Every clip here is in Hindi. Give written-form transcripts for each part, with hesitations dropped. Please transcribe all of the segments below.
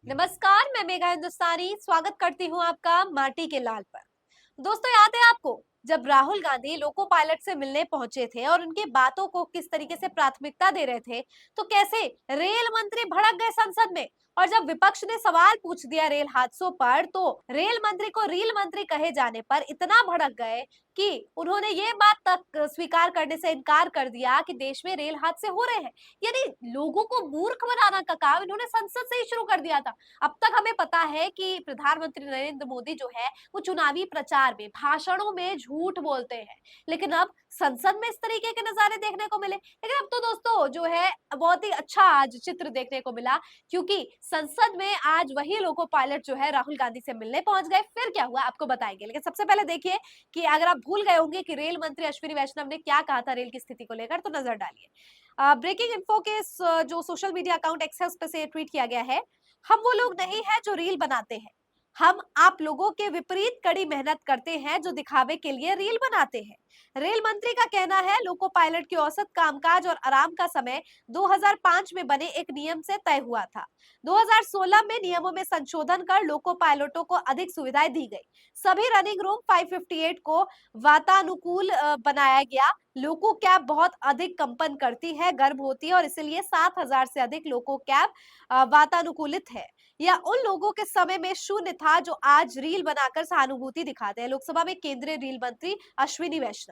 नमस्कार, मैं मेघा हिंदुस्तानी स्वागत करती हूँ आपका माटी के लाल पर। दोस्तों, याद है आपको जब राहुल गांधी लोको पायलट से मिलने पहुंचे थे और उनकी बातों को किस तरीके से प्राथमिकता दे रहे थे, तो कैसे रेल मंत्री भड़क गए संसद में। और जब विपक्ष ने सवाल पूछ दिया रेल हादसों पर, तो रेल मंत्री को रील मंत्री कहे जाने पर इतना भड़क गए कि उन्होंने ये बात तक स्वीकार करने से इनकार कर दिया कि देश में रेल हादसे हो रहे हैं। यानी लोगों को मूर्ख बनाना का काम इन्होंने संसद से ही शुरू कर दिया था। अब तक हमें पता है कि प्रधानमंत्री नरेंद्र मोदी जो है वो चुनावी प्रचार में भाषणों में झूठ बोलते हैं, लेकिन अब संसद में इस तरीके के नजारे देखने को मिले। लेकिन अब तो दोस्तों जो है बहुत ही अच्छा आज चित्र देखने को मिला, क्योंकि संसद में आज वही लोको पायलट जो है राहुल गांधी से मिलने पहुंच गए। फिर क्या हुआ आपको बताएंगे, लेकिन सबसे पहले देखिए कि अगर आप भूल गए होंगे कि रेल मंत्री अश्विनी वैष्णव ने क्या कहा था रेल की स्थिति को लेकर, तो नजर डालिए। ब्रेकिंग इन्फो के जो सोशल मीडिया अकाउंट एक्स है उस पर से ट्वीट किया गया है। हम वो लोग नहीं है जो रील बनाते हैं, हम आप लोगों के विपरीत कड़ी मेहनत करते हैं जो दिखावे के लिए रील बनाते हैं। रेल मंत्री का कहना है लोको पायलट की औसत कामकाज और आराम का समय 2005 में बने एक नियम से तय हुआ था। 2016 में नियमों में संशोधन कर लोको पायलटों को अधिक सुविधाएं दी गई। सभी रनिंग रूम 558 को वातानुकूल बनाया गया। लोको कैब बहुत अधिक कंपन करती है, गर्म होती है और इसलिए 7000 से अधिक लोको कैब वातानुकूलित है। या उन लोगों के समय में शून्य था जो आज रील बनाकर सहानुभूति दिखाते हैं। लोकसभा में केंद्रीय रेल मंत्री अश्विनी वैष्णव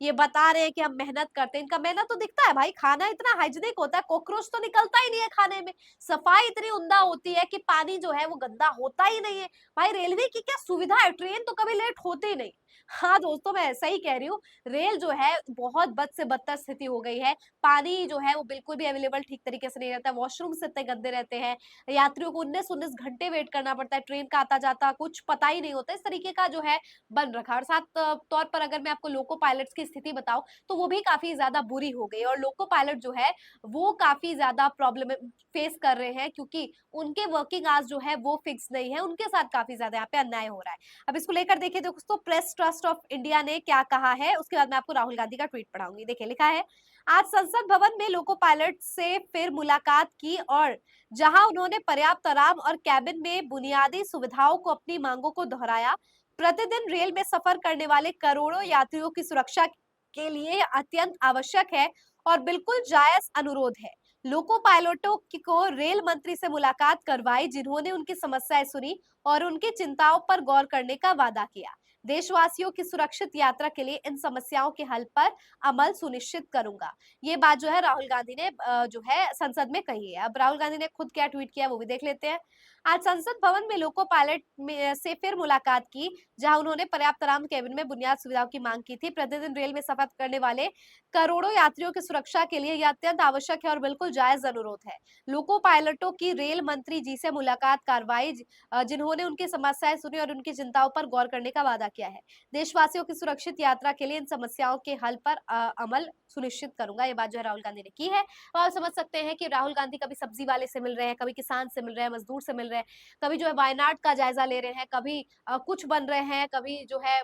ये बता रहे हैं कि हम मेहनत करते हैं। इनका मेहनत तो दिखता है भाई, खाना इतना हाइजीनिक होता है, कॉकरोच तो निकलता ही नहीं है खाने में। सफाई इतनी उम्दा होती है कि पानी जो है वो गंदा होता ही नहीं है। भाई रेलवे की क्या सुविधा है, ट्रेन तो कभी लेट होते ही नहीं। हाँ दोस्तों, मैं ऐसा ही कह रही हूँ। रेल जो है बहुत बद से बदतर स्थिति हो गई है। पानी जो है वो बिल्कुल भी अवेलेबल ठीक तरीके से नहीं रहता, वॉशरूम से इतने गंदे रहते हैं, यात्रियों को 19-19 घंटे वेट करना पड़ता है, ट्रेन का आता जाता कुछ पता ही नहीं होता। इस तरीके का जो है बन रखा है। और साथ तौर पर अगर मैं आपको लोको पायलट्स की स्थिति बताऊं, तो वो भी काफी ज्यादा बुरी हो गई। और लोको पायलट जो है वो काफी ज्यादा प्रॉब्लम फेस कर रहे हैं, क्योंकि उनके वर्किंग आवर्स जो है वो फिक्स नहीं है। उनके साथ काफी ज्यादा यहाँ पे अन्याय हो रहा है। अब इसको लेकर देखिए दोस्तों, प्रेस ट्रस्ट ऑफ इंडिया ने क्या कहा है, उसके बाद मैं आपको राहुल गांधी का ट्वीट पढ़ाऊंगी। देखिए लिखा है, आज संसद भवन में लोको पायलट से फिर मुलाकात की और जहां उन्होंने पर्याप्त आराम और कैबिन में बुनियादी सुविधाओं को अपनी मांगों को दोहराया। प्रतिदिन रेल में सफर करने वाले करोड़ों यात्रियों की सुरक्षा के लिए यह अत्यंत आवश्यक है और बिल्कुल जायज अनुरोध है। लोको पायलटों को रेल मंत्री से मुलाकात करवाई, जिन्होंने उनकी समस्याएं सुनी और उनकी चिंताओं पर गौर करने का वादा किया। देशवासियों की सुरक्षित यात्रा के लिए इन समस्याओं के हल पर अमल सुनिश्चित करूंगा। ये बात जो है राहुल गांधी ने जो है संसद में कही है। अब राहुल गांधी ने खुद क्या ट्वीट किया वो भी देख लेते हैं। आज संसद भवन में लोको पायलट में से फिर मुलाकात की, जहां उन्होंने पर्याप्त आराम कैबिन में बुनियाद सुविधाओं की मांग की थी। प्रतिदिन रेल में सफर करने वाले करोड़ों यात्रियों की सुरक्षा के लिए यह अत्यंत आवश्यक है और बिल्कुल जायज अनुरोध है। लोको पायलटों की रेल मंत्री जी से मुलाकात कार्रवाई, जिन्होंने उनकी समस्याएं सुनी और उनकी चिंताओं पर गौर करने का वादा किया है। देशवासियों की सुरक्षित यात्रा के लिए इन समस्याओं के हल पर अमल सुनिश्चित करूंगा। ये बात जो है राहुल गांधी ने की है। और आप समझ सकते हैं कि राहुल गांधी कभी सब्जी वाले से मिल रहे हैं, कभी किसान से मिल रहे हैं, मजदूर से मिल रहे हैं, कभी जो है वायनाड का जायजा ले रहे हैं, कभी कुछ बन रहे हैं, कभी जो है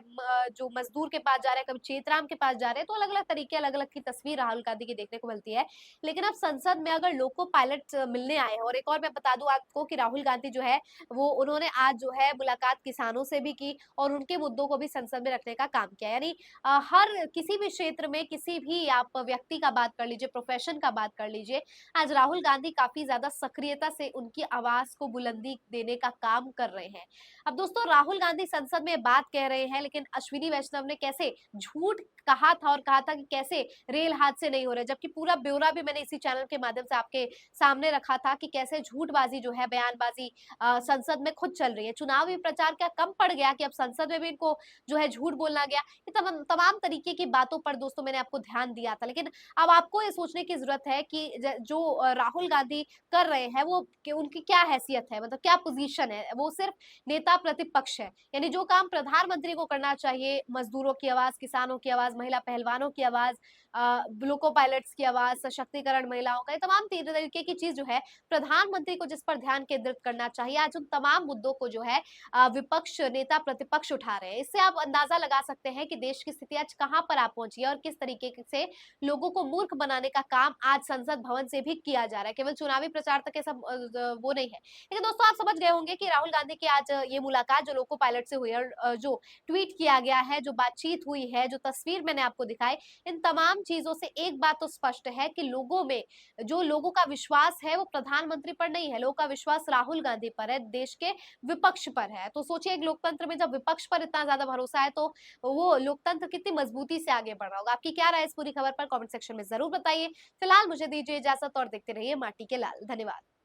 जो मजदूर के पास जा रहे हैं, कभी चेतराम के पास जा रहे हैं। तो अलग अलग तरीके, अलग अलग की तस्वीर राहुल गांधी की देखने को मिलती है। लेकिन अब संसद में अगर लोको पायलट मिलने आए हैं, और एक और मैं बता दूं आपको कि राहुल गांधी जो है वो उन्होंने आज जो है मुलाकात किसानों से भी की और उनके मुद्दों को भी संसद में रखने का काम किया। यानी हर किसी भी क्षेत्र में किसी भी आप व्यक्ति का बात कर लीजिए, प्रोफेशन का बात कर लीजिए, आज राहुल गांधी काफी ज्यादा सक्रियता से उनकी आवाज को बुलंदी देने का काम कर रहे हैं। अब दोस्तों राहुल गांधी संसद में बात कह रहे हैं, लेकिन अश्विनी वैष्णव ने कैसे झूठ कहा था और कहा था कि कैसे रेल हादसे नहीं हो रहे, जबकि पूरा ब्यौरा भी मैंने इसी चैनल के माध्यम से आपके सामने रखा था कि कैसे झूठबाजी जो है, बयानबाजी संसद में खुद चल रही है। चुनावी प्रचार क्या कम पड़ गया कि अब संसद में भी इनको जो है झूठ बोलना गया। ये तमाम तरीके की बातों पर दोस्तों मैंने आपको ध्यान दिया था। लेकिन अब आपको ये सोचने की जरूरत है कि जो राहुल गांधी कर रहे हैं वो उनकी क्या हैसियत है, मतलब क्या पोजीशन है। वो सिर्फ नेता प्रतिपक्ष है, यानी जो काम प्रधानमंत्री को करना चाहिए, मजदूरों की आवाज, किसानों की आवाज, महिला पहलवानों की आवाज, लोको पायलट्स की आवाज, सशक्तिकरण महिलाओं का, ये तमाम तरीके की चीज जो है प्रधानमंत्री को जिस पर ध्यान केंद्रित करना चाहिए, आज उन तमाम मुद्दों को जो है विपक्ष नेता प्रतिपक्ष उठा रहे हैं। इससे आप अंदाजा लगा सकते हैं कि देश की स्थिति आज कहां पर आ पहुंची है और किस तरीके से लोगों को मूर्ख बनाने का काम आज संसद भवन से भी किया जा रहा है। केवल चुनावी प्रचार तक ऐसा वो नहीं है। लेकिन दोस्तों आप समझ गए होंगे कि राहुल गांधी की आज ये मुलाकात जो लोको पायलट से हुई है और जो ट्वीट किया गया है, जो बातचीत हुई है, जो तस्वीर मैंने आपको दिखाई, इन तमाम चीजों से एक बात तो स्पष्ट है कि लोगों में जो लोगों का विश्वास है वो प्रधानमंत्री पर नहीं है, लोगों का विश्वास राहुल गांधी पर है, देश के विपक्ष पर है। तो सोचिए एक लोकतंत्र में जब विपक्ष पर इतना ज्यादा भरोसा है तो वो लोकतंत्र कितनी मजबूती से आगे बढ़ रहा होगा। आपकी क्या राय है इस पूरी खबर पर कमेंट सेक्शन में जरूर बताइए। फिलहाल मुझे दीजिए इजाजत और देखते रहिए माटी के लाल। धन्यवाद।